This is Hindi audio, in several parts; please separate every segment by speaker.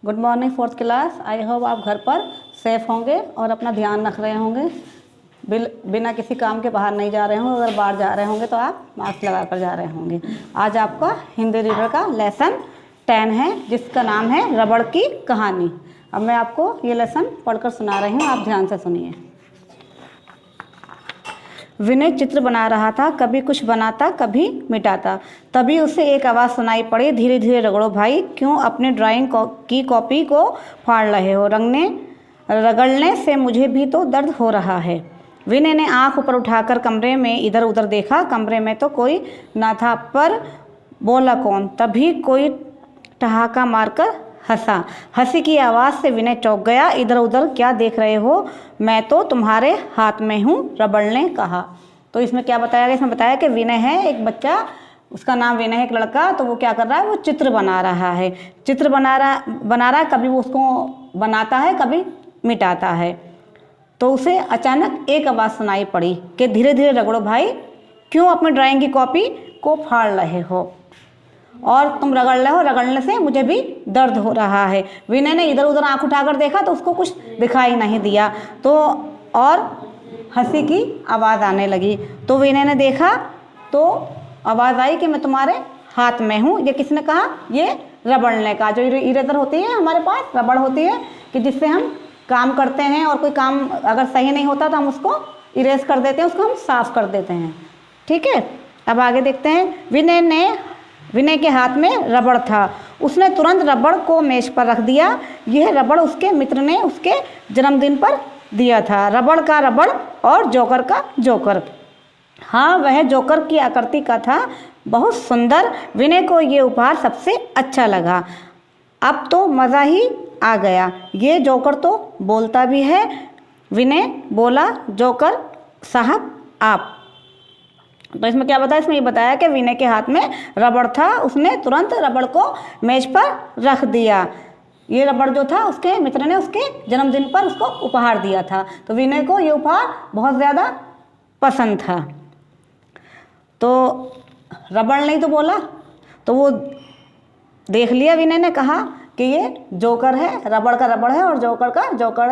Speaker 1: Good morning fourth class. I hope आप घर पर सेफ होंगे और अपना ध्यान रख रहे होंगे, बिना किसी काम के बाहर नहीं जा रहे होंगे। अगर बाहर जा रहे होंगे तो आप मास्क लगा कर जा रहे होंगे। आज आपका हिंदी रीडर का लेसन 10 है, जिसका नाम है रबड़ की कहानी। अब मैं आपको ये लेसन पढ़कर सुना रही हूँ, आप ध्यान से सुनिए। विनय चित्र बना रहा था, कभी कुछ बनाता कभी मिटाता। तभी उसे एक आवाज़ सुनाई पड़ी, धीरे धीरे रगड़ो भाई, क्यों अपनी ड्राइंग की कॉपी को फाड़ रहे हो? रगड़ने से मुझे भी तो दर्द हो रहा है। विनय ने आंख ऊपर उठाकर कमरे में इधर उधर देखा। कमरे में तो कोई ना था, पर बोला कौन? तभी कोई ठहाका मारकर हंसा। हंसी की आवाज़ से विनय चौंक गया। इधर उधर क्या देख रहे हो? मैं तो तुम्हारे हाथ में हूँ, रबड़ ने कहा। तो इसमें क्या बताया गया? इसमें बताया कि विनय है एक बच्चा, उसका नाम विनय है, एक लड़का। तो वो क्या कर रहा है? वो चित्र बना रहा है। चित्र बना रहा है, कभी वो उसको बनाता है कभी मिटाता है। तो उसे अचानक एक आवाज़ सुनाई पड़ी कि धीरे धीरे रगड़ो भाई, क्यों अपनी ड्राइंग की कॉपी को फाड़ रहे हो? और तुम रगड़ रहे हो, रगड़ने से मुझे भी दर्द हो रहा है। विनय ने इधर उधर आंख उठाकर देखा तो उसको कुछ दिखाई नहीं दिया, तो और हंसी की आवाज़ आने लगी। तो विनय ने देखा तो आवाज़ आई कि मैं तुम्हारे हाथ में हूँ। ये किसने कहा? ये रबड़ ने कहा। जो इरेजर होती है हमारे पास, रबड़ होती है कि जिससे हम काम करते हैं और कोई काम अगर सही नहीं होता तो हम उसको इरेज कर देते हैं, उसको हम साफ कर देते हैं। ठीक है, अब आगे देखते हैं। विनय के हाथ में रबड़ था। उसने तुरंत रबड़ को मेज पर रख दिया। यह रबड़ उसके मित्र ने उसके जन्मदिन पर दिया था। रबड़ का रबड़ और जोकर का जोकर। हाँ, वह जोकर की आकृति का था, बहुत सुंदर। विनय को ये उपहार सबसे अच्छा लगा। अब तो मज़ा ही आ गया। ये जोकर तो बोलता भी है। विनय बोला, जोकर साहब आप। तो इसमें क्या बताया? इसमें ये बताया कि विनय के हाथ में रबड़ था, उसने तुरंत रबड़ को मेज पर रख दिया। ये रबड़ जो था उसके मित्र ने उसके जन्मदिन पर उसको उपहार दिया था। तो विनय को ये उपहार बहुत ज़्यादा पसंद था। तो रबड़ नहीं तो बोला, तो वो देख लिया। विनय ने कहा कि ये जोकर है, रबड़ का रबड़ है और जोकर का जोकर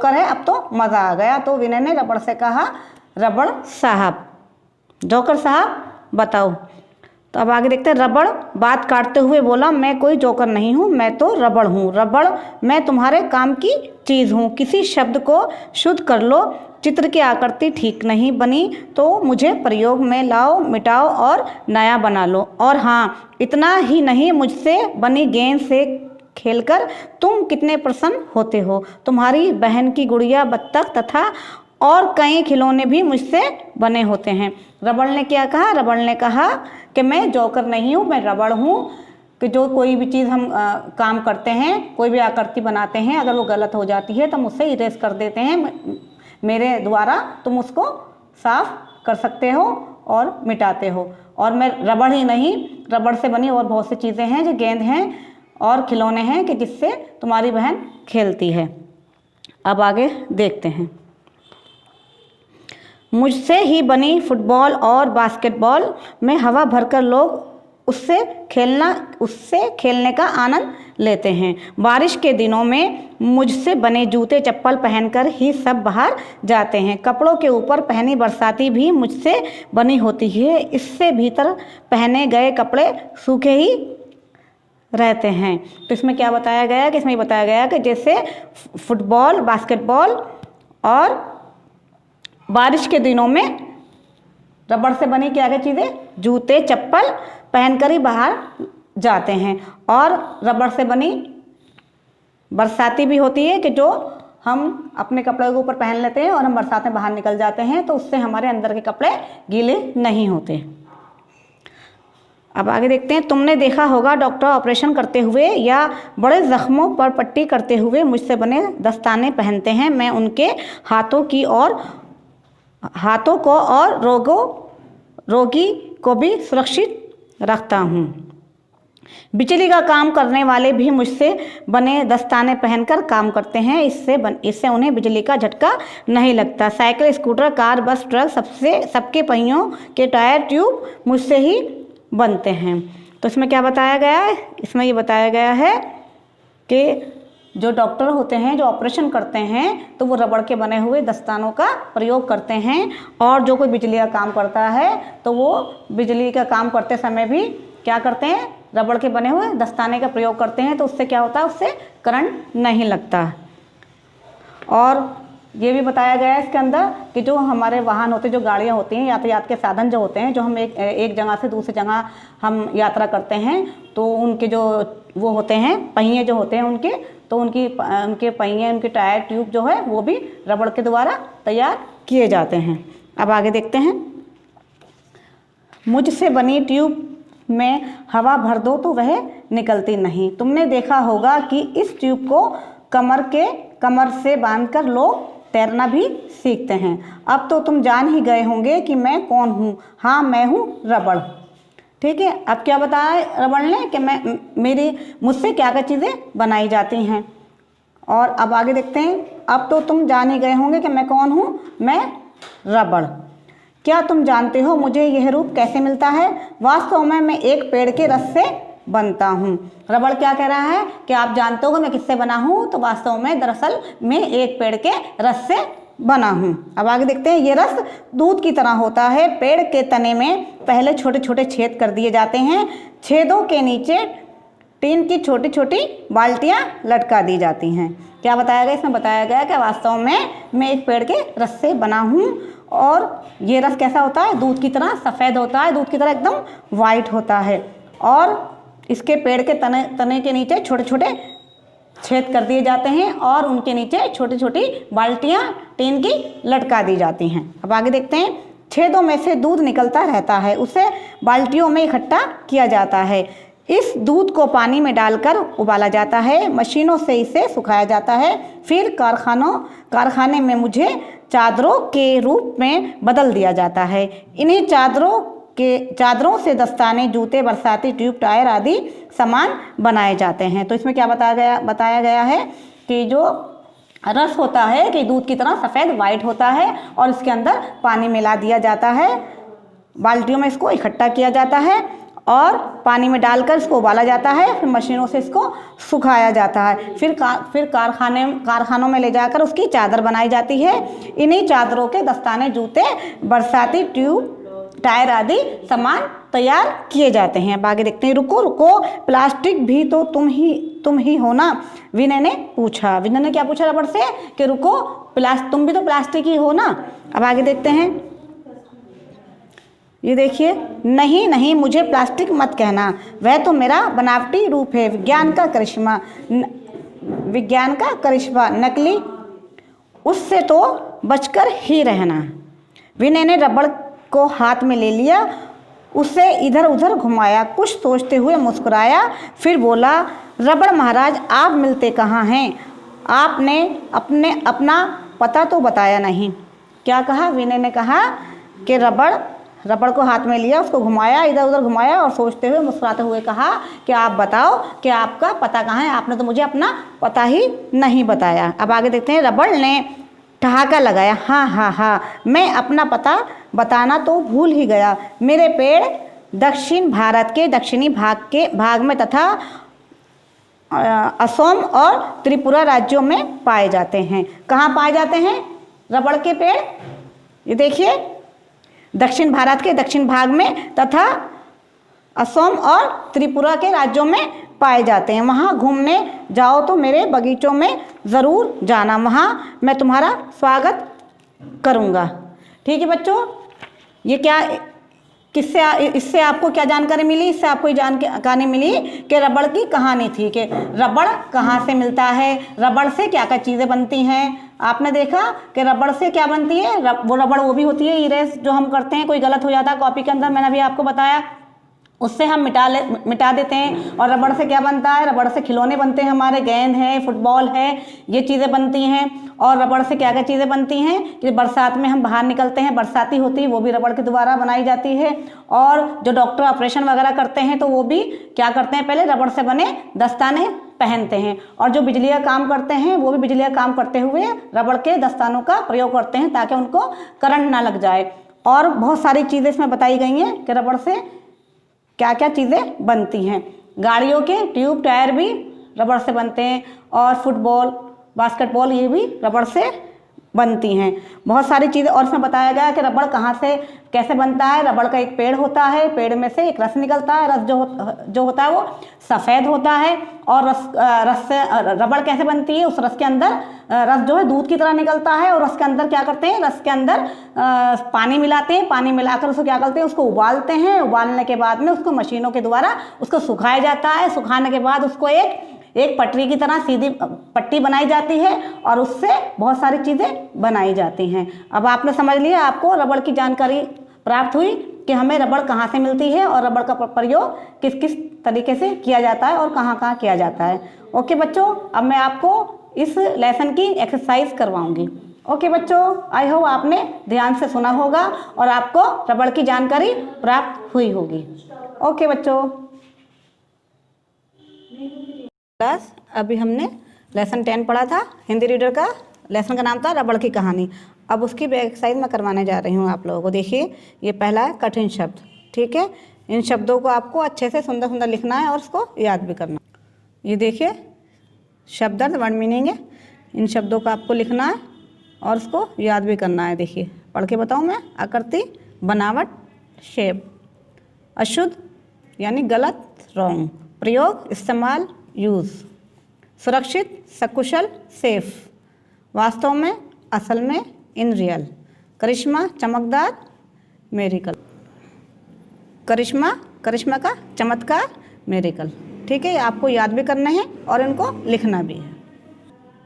Speaker 1: है। अब तो मज़ा आ गया। तो विनय ने रबड़ से कहा, रबड़ साहब, जोकर साहब बताओ। तो अब आगे देखते हैं। रबड़ बात काटते हुए बोला, मैं कोई जोकर नहीं हूँ, मैं तो रबड़ हूँ। रबड़, मैं तुम्हारे काम की चीज़ हूँ। किसी शब्द को शुद्ध कर लो। चित्र की आकृति ठीक नहीं बनी तो मुझे प्रयोग में लाओ, मिटाओ और नया बना लो। और हाँ, इतना ही नहीं, मुझसे बनी गेंद से खेलकर तुम कितने प्रसन्न होते हो। तुम्हारी बहन की गुड़िया, बत्तख तथा और कई खिलौने भी मुझसे बने होते हैं। रबड़ ने क्या कहा? रबड़ ने कहा कि मैं जोकर नहीं हूँ, मैं रबड़ हूँ। कि जो कोई भी चीज़ हम काम करते हैं, कोई भी आकृति बनाते हैं, अगर वो गलत हो जाती है तो हम उससे इरेज कर देते हैं। मेरे द्वारा तुम उसको साफ कर सकते हो और मिटाते हो। और मैं रबड़ ही नहीं, रबड़ से बनी और बहुत सी चीज़ें हैं, जो गेंद हैं और खिलौने हैं कि जिससे तुम्हारी बहन खेलती है। अब आगे देखते हैं। मुझसे ही बनी फुटबॉल और बास्केटबॉल में हवा भरकर लोग उससे खेलने का आनंद लेते हैं। बारिश के दिनों में मुझसे बने जूते चप्पल पहनकर ही सब बाहर जाते हैं। कपड़ों के ऊपर पहनी बरसाती भी मुझसे बनी होती है। इससे भीतर पहने गए कपड़े सूखे ही रहते हैं। तो इसमें क्या बताया गया? कि इसमें बताया गया कि जैसे फुटबॉल, बास्केटबॉल और बारिश के दिनों में रबड़ से बनी क्या क्या चीज़ें, जूते चप्पल पहनकर ही बाहर जाते हैं। और रबड़ से बनी बरसाती भी होती है कि जो हम अपने कपड़े के ऊपर पहन लेते हैं और हम बरसात में बाहर निकल जाते हैं, तो उससे हमारे अंदर के कपड़े गीले नहीं होते। अब आगे देखते हैं। तुमने देखा होगा डॉक्टर ऑपरेशन करते हुए या बड़े जख्मों पर पट्टी करते हुए मुझसे बने दस्ताने पहनते हैं। मैं उनके हाथों को और रोगी को भी सुरक्षित रखता हूँ। बिजली का काम करने वाले भी मुझसे बने दस्ताने पहनकर काम करते हैं। इससे उन्हें बिजली का झटका नहीं लगता। साइकिल, स्कूटर, कार, बस, ट्रक, सबके पहियों के टायर, ट्यूब मुझसे ही बनते हैं। तो इसमें क्या बताया गया है? इसमें ये बताया गया है कि जो डॉक्टर होते हैं, जो ऑपरेशन करते हैं, तो वो रबड़ के बने हुए दस्तानों का प्रयोग करते हैं। और जो कोई बिजली का काम करता है तो वो बिजली का काम करते समय भी क्या करते हैं, रबड़ के बने हुए दस्ताने का प्रयोग करते हैं। तो उससे क्या होता है, उससे करंट नहीं लगता। और ये भी बताया गया है इसके अंदर कि जो हमारे वाहन होते हैं, जो गाड़ियाँ होती हैं, यातायात के साधन जो होते हैं, जो हम एक जगह से दूसरी जगह हम यात्रा करते हैं, तो उनके जो वो होते हैं पहिए जो होते हैं उनके, तो उनके पहिए, उनके टायर ट्यूब जो है वो भी रबड़ के द्वारा तैयार किए जाते हैं। अब आगे देखते हैं। मुझसे बनी ट्यूब में हवा भर दो तो वह निकलती नहीं। तुमने देखा होगा कि इस ट्यूब को कमर से बांधकर लोग तैरना भी सीखते हैं। अब तो तुम जान ही गए होंगे कि मैं कौन हूँ। हाँ, मैं हूँ रबड़। ठीक है, अब क्या बताया रबड़ ने कि मुझसे क्या क्या चीज़ें बनाई जाती हैं। और अब आगे देखते हैं। अब तो तुम जान ही गए होंगे कि मैं कौन हूँ, मैं रबड़। क्या तुम जानते हो मुझे यह रूप कैसे मिलता है? वास्तव में मैं एक पेड़ के रस से बनता हूँ। रबड़ क्या कह रहा है कि आप जानते हो मैं किससे बना हूँ, तो वास्तव में दरअसल मैं एक पेड़ के रस से बना हूँ। अब आगे देखते हैं। ये रस दूध की तरह होता है। पेड़ के तने में पहले छोटे छोटे छेद कर दिए जाते हैं। छेदों के नीचे टीन की छोटी छोटी बाल्टियाँ लटका दी जाती हैं। क्या बताया गया इसमें? बताया गया कि वास्तव में मैं एक पेड़ के रस से बना हूँ। और ये रस कैसा होता है? दूध की तरह सफ़ेद होता है, दूध की तरह एकदम वाइट होता है। और इसके पेड़ के तने के नीचे छोटे छोटे छेद कर दिए जाते हैं और उनके नीचे छोटी छोटी बाल्टियाँ टीन की लटका दी जाती हैं। अब आगे देखते हैं। छेदों में से दूध निकलता रहता है, उसे बाल्टियों में इकट्ठा किया जाता है। इस दूध को पानी में डालकर उबाला जाता है। मशीनों से इसे सुखाया जाता है। फिर कारखाने में मुझे चादरों के रूप में बदल दिया जाता है। इन्हीं चादरों से दस्ताने, जूते, बरसाती ट्यूब, टायर आदि सामान बनाए जाते हैं। तो इसमें क्या बताया गया है कि जो रस होता है कि दूध की तरह सफ़ेद वाइट होता है और इसके अंदर पानी मिला दिया जाता है। बाल्टियों में इसको इकट्ठा किया जाता है और पानी में डालकर इसको उबाला जाता है। फिर मशीनों से इसको सुखाया जाता है। फिर कारखानों में ले जाकर उसकी चादर बनाई जाती है। इन्हीं चादरों के दस्ताने, जूते, बरसाती ट्यूब, टायर आदि सामान तैयार किए जाते हैं। अब आगे देखते हैं। रुको, प्लास्टिक भी तो तुम ही हो ना? विनय ने पूछा। विनय ने क्या पूछा रबड़ से कि रुको, तुम भी तो प्लास्टिक ही हो ना? अब आगे देखते हैं। ये देखिए। नहीं, मुझे प्लास्टिक मत कहना, वह तो मेरा बनावटी रूप है, विज्ञान का करिश्मा, नकली, उससे तो बचकर ही रहना। विनय ने रबड़ को हाथ में ले लिया, उसे इधर उधर घुमाया, कुछ सोचते हुए मुस्कुराया, फिर बोला, रबड़ महाराज, आप मिलते कहाँ हैं? आपने अपना पता तो बताया नहीं। क्या कहा? विनय ने कहा कि रबड़ को हाथ में लिया, उसको घुमाया, इधर उधर घुमाया और सोचते हुए मुस्कुराते हुए कहा कि आप बताओ कि आपका पता कहाँ है? आपने तो मुझे अपना पता ही नहीं बताया। अब आगे देखते हैं। रबड़ ने ठहाका लगाया। हाँ, मैं अपना पता बताना तो भूल ही गया। मेरे पेड़ दक्षिण भारत के दक्षिणी भाग में तथा असम और त्रिपुरा राज्यों में पाए जाते हैं। कहाँ पाए जाते हैं रबड़ के पेड़? ये देखिए, दक्षिण भारत के दक्षिण भाग में तथा असम और त्रिपुरा के राज्यों में पाए जाते हैं। वहाँ घूमने जाओ तो मेरे बगीचों में ज़रूर जाना, वहाँ मैं तुम्हारा स्वागत करूँगा। ठीक है बच्चों, ये क्या इससे आपको क्या जानकारी मिली? इससे आपको ये जानकारी मिली कि रबड़ की कहानी थी कि रबड़ कहाँ से मिलता है, रबड़ से क्या क्या चीज़ें बनती हैं। आपने देखा कि रबड़ से क्या बनती है? वो रबड़ वो भी होती है इरेज जो हम करते हैं, कोई गलत हो जाता है कॉपी के अंदर, मैंने अभी आपको बताया, उससे हम मिटा देते हैं। और रबड़ से क्या बनता है? रबड़ से खिलौने बनते हैं, हमारे गेंद है, फुटबॉल है, ये चीज़ें बनती हैं। और रबड़ से क्या क्या चीज़ें बनती हैं कि बरसात में हम बाहर निकलते हैं, बरसाती होती है, वो भी रबड़ के द्वारा बनाई जाती है। और जो डॉक्टर ऑपरेशन वगैरह करते हैं तो वो भी क्या करते हैं, पहले रबड़ से बने दस्ताने पहनते हैं। और जो बिजली का काम करते हैं वो भी बिजली का काम करते हुए रबड़ के दस्तानों का प्रयोग करते हैं ताकि उनको करंट ना लग जाए। और बहुत सारी चीज़ें इसमें बताई गई हैं कि रबड़ से क्या क्या चीज़ें बनती हैं। गाड़ियों के ट्यूब टायर भी रबड़ से बनते हैं, और फुटबॉल, बास्केटबॉल ये भी रबड़ से बनती हैं। बहुत सारी चीज़ें और इसमें बताया गया है कि रबड़ कहाँ से कैसे बनता है। रबड़ का एक पेड़ होता है, पेड़ में से एक रस निकलता है, रस जो होता है वो सफ़ेद होता है, और रस से रबड़ कैसे बनती है, उस रस के अंदर रस जो है दूध की तरह निकलता है, और रस के अंदर क्या करते हैं, रस के अंदर पानी मिलाते हैं, पानी मिलाकर उसको क्या करते हैं, उसको उबालते हैं, उबालने के बाद में उसको मशीनों के द्वारा उसको सुखाया जाता है, सुखाने के बाद उसको एक पटरी की तरह सीधी पट्टी बनाई जाती है, और उससे बहुत सारी चीज़ें बनाई जाती हैं। अब आपने समझ लिया, आपको रबड़ की जानकारी प्राप्त हुई कि हमें रबड़ कहाँ से मिलती है और रबड़ का प्रयोग किस किस तरीके से किया जाता है और कहाँ कहाँ किया जाता है। ओके बच्चों, अब मैं आपको इस लेसन की एक्सरसाइज करवाऊंगी। ओके बच्चों, आई होप आपने ध्यान से सुना होगा और आपको रबड़ की जानकारी प्राप्त हुई होगी। ओके बच्चों, क्लास अभी हमने लेसन 10 पढ़ा था, हिंदी रीडर का लेसन का नाम था रबड़ की कहानी। अब उसकी एक्सरसाइज मैं करवाने जा रही हूँ आप लोगों को। देखिए, ये पहला है कठिन शब्द, ठीक है। इन शब्दों को आपको अच्छे से सुंदर सुंदर लिखना है और उसको याद भी करना। ये देखिए, शब्दार्थ वर्ड मीनिंग है, इन शब्दों को आपको लिखना है और उसको याद भी करना है। देखिए, पढ़ के बताऊँ मैं। आकृति, बनावट, शेप, अशुद्ध यानी गलत, रॉन्ग, प्रयोग, इस्तेमाल, यूज़, सुरक्षित, सकुशल, सेफ, वास्तव में, असल में, इन रियल, करिश्मा, चमकदार, मेरिकल, करिश्मा, करिश्मा का चमत्कार, मेरिकल, ठीक है। आपको याद भी करने हैं और इनको लिखना भी है।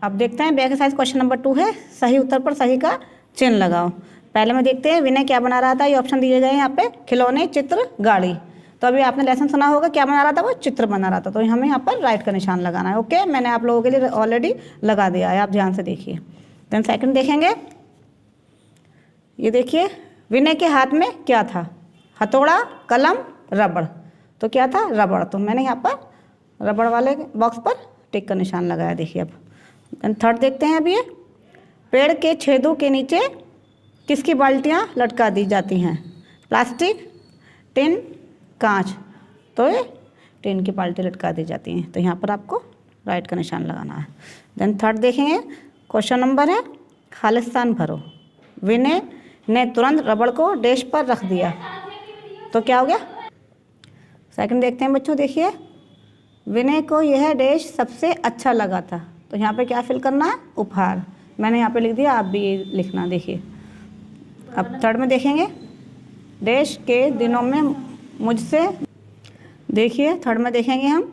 Speaker 1: अब देखते हैं एक्सरसाइज क्वेश्चन नंबर 2 है, सही उत्तर पर सही का चिन्ह लगाओ। पहले में देखते हैं विनय क्या बना रहा था। ये ऑप्शन दिए गए हैं यहाँ पे, खिलौने, चित्र, गाड़ी। तो अभी आपने लेसन सुना होगा, क्या बना रहा था, वो चित्र बना रहा था, तो हमें यहाँ पर राइट का निशान लगाना है। ओके, मैंने आप लोगों के लिए ऑलरेडी लगा दिया है, आप ध्यान से देखिए। देन सेकंड देखेंगे, ये देखिए, विनय के हाथ में क्या था, हथौड़ा, कलम, रबड़। तो क्या था, रबड़। तो मैंने यहाँ पर रबड़ वाले बॉक्स पर टिक का निशान लगाया। देखिए, अब देन थर्ड देखते हैं। अब ये पेड़ के छेदों के नीचे किसकी बाल्टियाँ लटका दी जाती हैं, प्लास्टिक, टिन, कांच। तो ये टिन की बाल्टी लटका दी जाती हैं, तो यहाँ पर आपको राइट का निशान लगाना है। देन थर्ड देखेंगे, क्वेश्चन नंबर है खालिस्तान भरो। विनय ने तुरंत रबड़ को डैश पर रख दिया, तो क्या हो गया। सेकंड देखते हैं बच्चों। देखिए, विनय को यह डैश सबसे अच्छा लगा था, तो यहाँ पे क्या फिल करना है, उपहार। मैंने यहाँ पे लिख दिया, आप भी ये लिखना। देखिए, अब थर्ड में देखेंगे, डैश के दिनों में मुझसे, देखिए थर्ड में देखेंगे हम,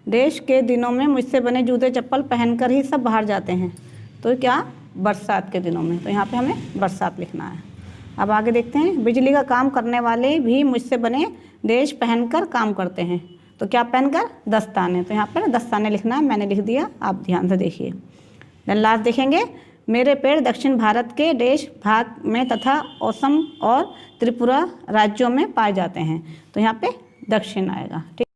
Speaker 1: डैश के दिनों में मुझसे बने जूते चप्पल पहनकर ही सब बाहर जाते हैं, तो क्या, बरसात के दिनों में। तो यहाँ पे हमें बरसात लिखना है। अब आगे देखते हैं, बिजली का काम करने वाले भी मुझसे बने डैश पहनकर काम करते हैं, तो क्या पहनकर, दस्ताने। तो यहाँ पर दस्ताने लिखना है, मैंने लिख दिया, आप ध्यान से देखिए। देन लास्ट देखेंगे, मेरे पेड़ दक्षिण भारत के डैश भाग में तथा असम और त्रिपुरा राज्यों में पाए जाते हैं, तो यहाँ पे दक्षिण आएगा, ठीक।